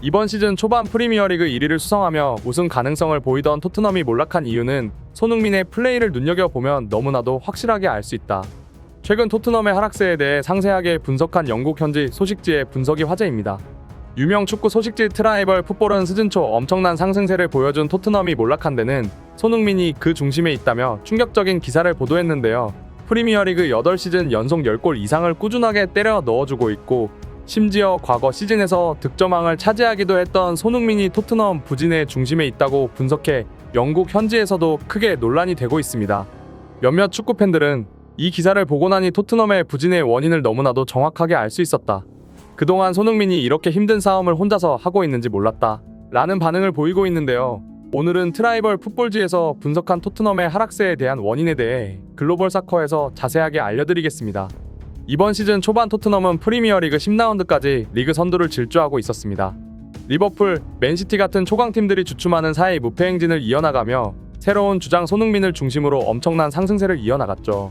이번 시즌 초반 프리미어리그 1위를 수성하며 우승 가능성을 보이던 토트넘이 몰락한 이유는 손흥민의 플레이를 눈여겨보면 너무나도 확실하게 알 수 있다. 최근 토트넘의 하락세에 대해 상세하게 분석한 영국 현지 소식지의 분석이 화제입니다. 유명 축구 소식지 트라이벌 풋볼은 시즌 초 엄청난 상승세를 보여준 토트넘이 몰락한 데는 손흥민이 그 중심에 있다며 충격적인 기사를 보도했는데요. 프리미어리그 8시즌 연속 10골 이상을 꾸준하게 때려 넣어주고 있고, 심지어 과거 시즌에서 득점왕을 차지하기도 했던 손흥민이 토트넘 부진의 중심에 있다고 분석해 영국 현지에서도 크게 논란이 되고 있습니다. 몇몇 축구 팬들은 이 기사를 보고 나니 토트넘의 부진의 원인을 너무나도 정확하게 알 수 있었다. 그동안 손흥민이 이렇게 힘든 싸움을 혼자서 하고 있는지 몰랐다 라는 반응을 보이고 있는데요. 오늘은 트라이벌 풋볼지에서 분석한 토트넘의 하락세에 대한 원인에 대해 글로벌 사커에서 자세하게 알려드리겠습니다. 이번 시즌 초반 토트넘은 프리미어리그 10라운드까지 리그 선두를 질주하고 있었습니다. 리버풀, 맨시티 같은 초강팀들이 주춤하는 사이 무패 행진을 이어나가며 새로운 주장 손흥민을 중심으로 엄청난 상승세를 이어나갔죠.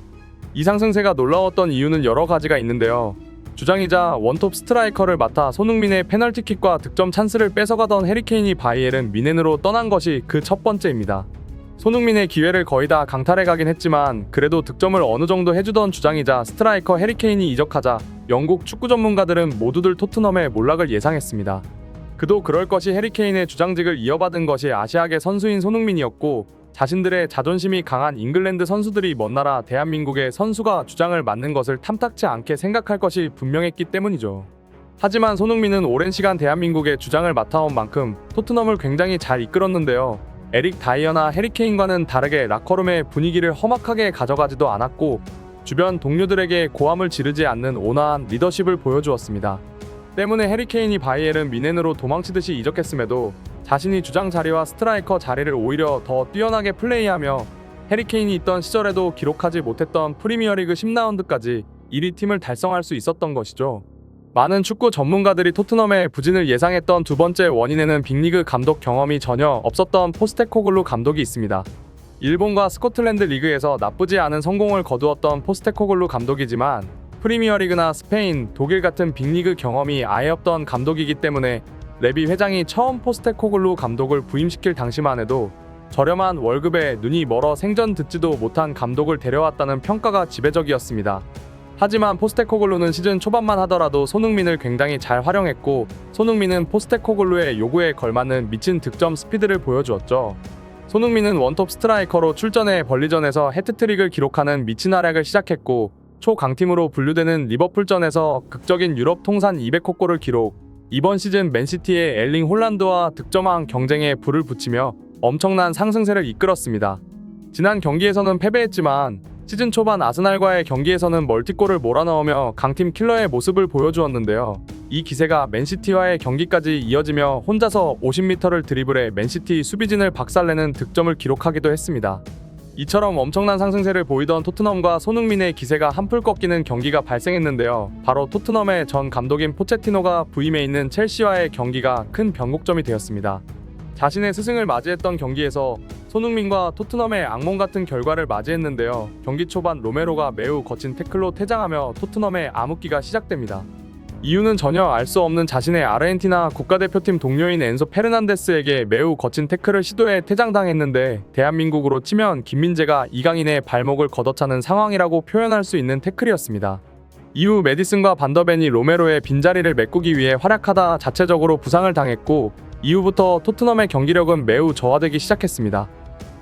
이 상승세가 놀라웠던 이유는 여러 가지가 있는데요. 주장이자 원톱 스트라이커를 맡아 손흥민의 페널티킥과 득점 찬스를 뺏어가던 해리케인이 바이에른 뮌헨으로 떠난 것이 그 첫 번째입니다. 손흥민의 기회를 거의 다 강탈해가긴 했지만 그래도 득점을 어느 정도 해주던 주장이자 스트라이커 해리케인이 이적하자 영국 축구 전문가들은 모두들 토트넘의 몰락을 예상했습니다. 그도 그럴 것이 해리케인의 주장직을 이어받은 것이 아시아계 선수인 손흥민이었고, 자신들의 자존심이 강한 잉글랜드 선수들이 먼 나라 대한민국의 선수가 주장을 맡는 것을 탐탁치 않게 생각할 것이 분명했기 때문이죠. 하지만 손흥민은 오랜 시간 대한민국의 주장을 맡아온 만큼 토트넘을 굉장히 잘 이끌었는데요. 에릭 다이어나 해리케인과는 다르게 라커룸의 분위기를 험악하게 가져가지도 않았고, 주변 동료들에게 고함을 지르지 않는 온화한 리더십을 보여주었습니다. 때문에 해리케인이 바이에른 뮌헨으로 도망치듯이 이적했음에도 자신이 주장 자리와 스트라이커 자리를 오히려 더 뛰어나게 플레이하며 해리케인이 있던 시절에도 기록하지 못했던 프리미어리그 10라운드까지 1위 팀을 달성할 수 있었던 것이죠. 많은 축구 전문가들이 토트넘의 부진을 예상했던 두 번째 원인에는 빅리그 감독 경험이 전혀 없었던 포스테코글루 감독이 있습니다. 일본과 스코틀랜드 리그에서 나쁘지 않은 성공을 거두었던 포스테코글루 감독이지만 프리미어리그나 스페인, 독일 같은 빅리그 경험이 아예 없던 감독이기 때문에 레비 회장이 처음 포스테코글루 감독을 부임시킬 당시만 해도 저렴한 월급에 눈이 멀어 생전 듣지도 못한 감독을 데려왔다는 평가가 지배적이었습니다. 하지만 포스테코글루는 시즌 초반만 하더라도 손흥민을 굉장히 잘 활용했고, 손흥민은 포스테코글루의 요구에 걸맞는 미친 득점 스피드를 보여주었죠. 손흥민은 원톱 스트라이커로 출전해 벌리전에서 해트트릭을 기록하는 미친 활약을 시작했고, 초강팀으로 분류되는 리버풀전에서 극적인 유럽 통산 200호 골을 기록, 이번 시즌 맨시티의 엘링 홀란드와 득점왕 경쟁에 불을 붙이며 엄청난 상승세를 이끌었습니다. 지난 경기에서는 패배했지만 시즌 초반 아스날과의 경기에서는 멀티골을 몰아넣으며 강팀 킬러의 모습을 보여주었는데요. 이 기세가 맨시티와의 경기까지 이어지며 혼자서 50m를 드리블해 맨시티 수비진을 박살내는 득점을 기록하기도 했습니다. 이처럼 엄청난 상승세를 보이던 토트넘과 손흥민의 기세가 한풀 꺾이는 경기가 발생했는데요. 바로 토트넘의 전 감독인 포체티노가 부임해 있는 첼시와의 경기가 큰 변곡점이 되었습니다. 자신의 스승을 맞이했던 경기에서 손흥민과 토트넘의 악몽 같은 결과를 맞이했는데요. 경기 초반 로메로가 매우 거친 태클로 퇴장하며 토트넘의 암흑기가 시작됩니다. 이유는 전혀 알 수 없는 자신의 아르헨티나 국가대표팀 동료인 엔소 페르난데스에게 매우 거친 태클을 시도해 퇴장당했는데, 대한민국으로 치면 김민재가 이강인의 발목을 걷어차는 상황이라고 표현할 수 있는 태클이었습니다. 이후 메디슨과 반더벤이 로메로의 빈자리를 메꾸기 위해 활약하다 자체적으로 부상을 당했고, 이후부터 토트넘의 경기력은 매우 저하되기 시작했습니다.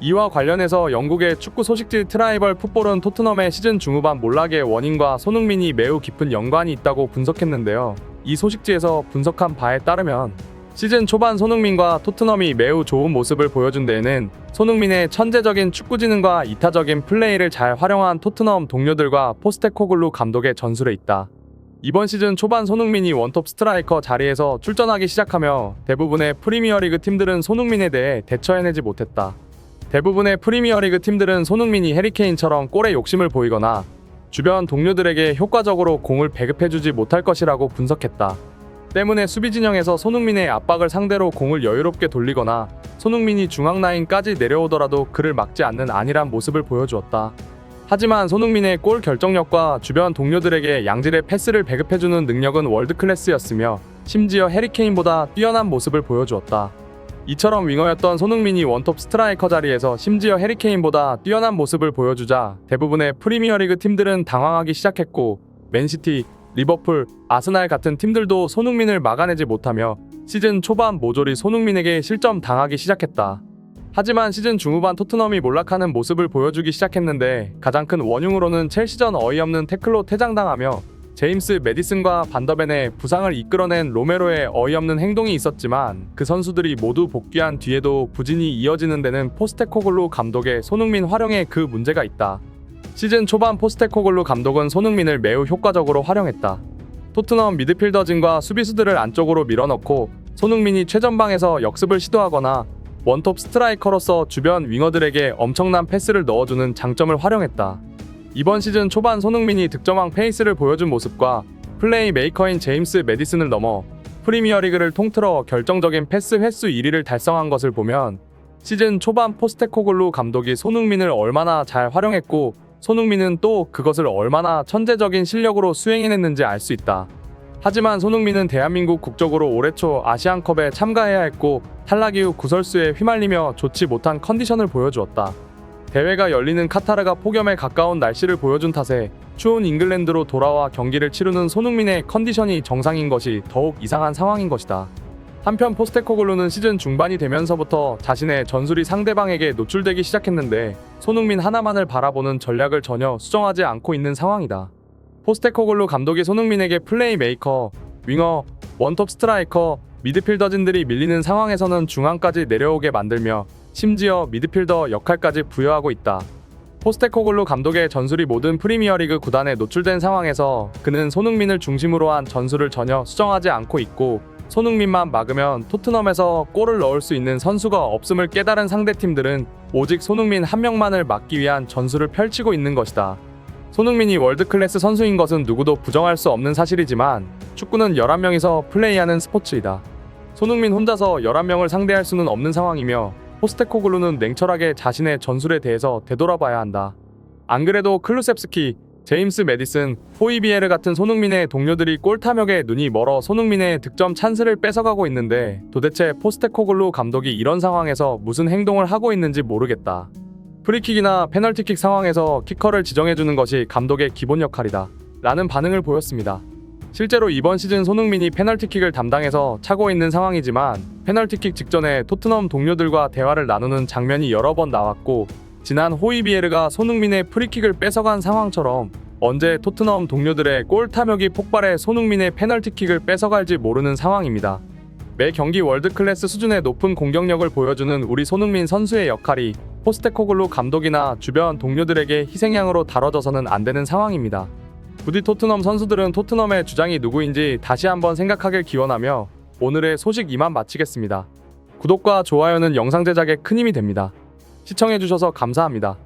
이와 관련해서 영국의 축구 소식지 트라이벌 풋볼은 토트넘의 시즌 중후반 몰락의 원인과 손흥민이 매우 깊은 연관이 있다고 분석했는데요. 이 소식지에서 분석한 바에 따르면 시즌 초반 손흥민과 토트넘이 매우 좋은 모습을 보여준 데에는 손흥민의 천재적인 축구지능과 이타적인 플레이를 잘 활용한 토트넘 동료들과 포스테코글루 감독의 전술에 있다. 이번 시즌 초반 손흥민이 원톱 스트라이커 자리에서 출전하기 시작하며 대부분의 프리미어리그 팀들은 손흥민에 대해 대처해내지 못했다. 대부분의 프리미어리그 팀들은 손흥민이 해리케인처럼 골에 욕심을 보이거나 주변 동료들에게 효과적으로 공을 배급해주지 못할 것이라고 분석했다. 때문에 수비 진영에서 손흥민의 압박을 상대로 공을 여유롭게 돌리거나 손흥민이 중앙 라인까지 내려오더라도 그를 막지 않는 안일한 모습을 보여주었다. 하지만 손흥민의 골 결정력과 주변 동료들에게 양질의 패스를 배급해주는 능력은 월드클래스였으며 심지어 해리케인보다 뛰어난 모습을 보여주었다. 이처럼 윙어였던 손흥민이 원톱 스트라이커 자리에서 심지어 해리케인보다 뛰어난 모습을 보여주자 대부분의 프리미어리그 팀들은 당황하기 시작했고, 맨시티, 리버풀, 아스날 같은 팀들도 손흥민을 막아내지 못하며 시즌 초반 모조리 손흥민에게 실점 당하기 시작했다. 하지만 시즌 중후반 토트넘이 몰락하는 모습을 보여주기 시작했는데, 가장 큰 원흉으로는 첼시전 어이없는 태클로 퇴장당하며 제임스 매디슨과 반더벤의 부상을 이끌어낸 로메로의 어이없는 행동이 있었지만, 그 선수들이 모두 복귀한 뒤에도 부진이 이어지는 데는 포스테코글루 감독의 손흥민 활용에 그 문제가 있다. 시즌 초반 포스테코글루 감독은 손흥민을 매우 효과적으로 활용했다. 토트넘 미드필더진과 수비수들을 안쪽으로 밀어넣고 손흥민이 최전방에서 역습을 시도하거나 원톱 스트라이커로서 주변 윙어들에게 엄청난 패스를 넣어주는 장점을 활용했다. 이번 시즌 초반 손흥민이 득점왕 페이스를 보여준 모습과 플레이 메이커인 제임스 매디슨을 넘어 프리미어리그를 통틀어 결정적인 패스 횟수 1위를 달성한 것을 보면 시즌 초반 포스테코글루 감독이 손흥민을 얼마나 잘 활용했고 손흥민은 또 그것을 얼마나 천재적인 실력으로 수행해냈는지 알 수 있다. 하지만 손흥민은 대한민국 국적으로 올해 초 아시안컵에 참가해야 했고 탈락 이후 구설수에 휘말리며 좋지 못한 컨디션을 보여주었다. 대회가 열리는 카타르가 폭염에 가까운 날씨를 보여준 탓에 추운 잉글랜드로 돌아와 경기를 치르는 손흥민의 컨디션이 정상인 것이 더욱 이상한 상황인 것이다. 한편 포스테코글루는 시즌 중반이 되면서부터 자신의 전술이 상대방에게 노출되기 시작했는데 손흥민 하나만을 바라보는 전략을 전혀 수정하지 않고 있는 상황이다. 포스테코글루 감독이 손흥민에게 플레이메이커, 윙어, 원톱 스트라이커, 미드필더진들이 밀리는 상황에서는 중앙까지 내려오게 만들며 심지어 미드필더 역할까지 부여하고 있다. 포스테코글루 감독의 전술이 모든 프리미어리그 구단에 노출된 상황에서 그는 손흥민을 중심으로 한 전술을 전혀 수정하지 않고 있고, 손흥민만 막으면 토트넘에서 골을 넣을 수 있는 선수가 없음을 깨달은 상대팀들은 오직 손흥민 한 명만을 막기 위한 전술을 펼치고 있는 것이다. 손흥민이 월드클래스 선수인 것은 누구도 부정할 수 없는 사실이지만 축구는 11명이서 플레이하는 스포츠이다. 손흥민 혼자서 11명을 상대할 수는 없는 상황이며 포스테코글루는 냉철하게 자신의 전술에 대해서 되돌아봐야 한다. 안 그래도 클루셉스키, 제임스 매디슨, 호이비에르 같은 손흥민의 동료들이 골탐욕에 눈이 멀어 손흥민의 득점 찬스를 뺏어가고 있는데 도대체 포스테코글루 감독이 이런 상황에서 무슨 행동을 하고 있는지 모르겠다. 프리킥이나 페널티킥 상황에서 키커를 지정해주는 것이 감독의 기본 역할이다 라는 반응을 보였습니다. 실제로 이번 시즌 손흥민이 페널티킥을 담당해서 차고 있는 상황이지만 페널티킥 직전에 토트넘 동료들과 대화를 나누는 장면이 여러 번 나왔고, 지난 호이비에르가 손흥민의 프리킥을 뺏어간 상황처럼 언제 토트넘 동료들의 골 탐욕이 폭발해 손흥민의 페널티킥을 뺏어갈지 모르는 상황입니다. 매 경기 월드클래스 수준의 높은 공격력을 보여주는 우리 손흥민 선수의 역할이 포스테코글루 감독이나 주변 동료들에게 희생양으로 다뤄져서는 안 되는 상황입니다. 부디 토트넘 선수들은 토트넘의 주장이 누구인지 다시 한번 생각하길 기원하며 오늘의 소식 이만 마치겠습니다. 구독과 좋아요는 영상 제작에 큰 힘이 됩니다. 시청해주셔서 감사합니다.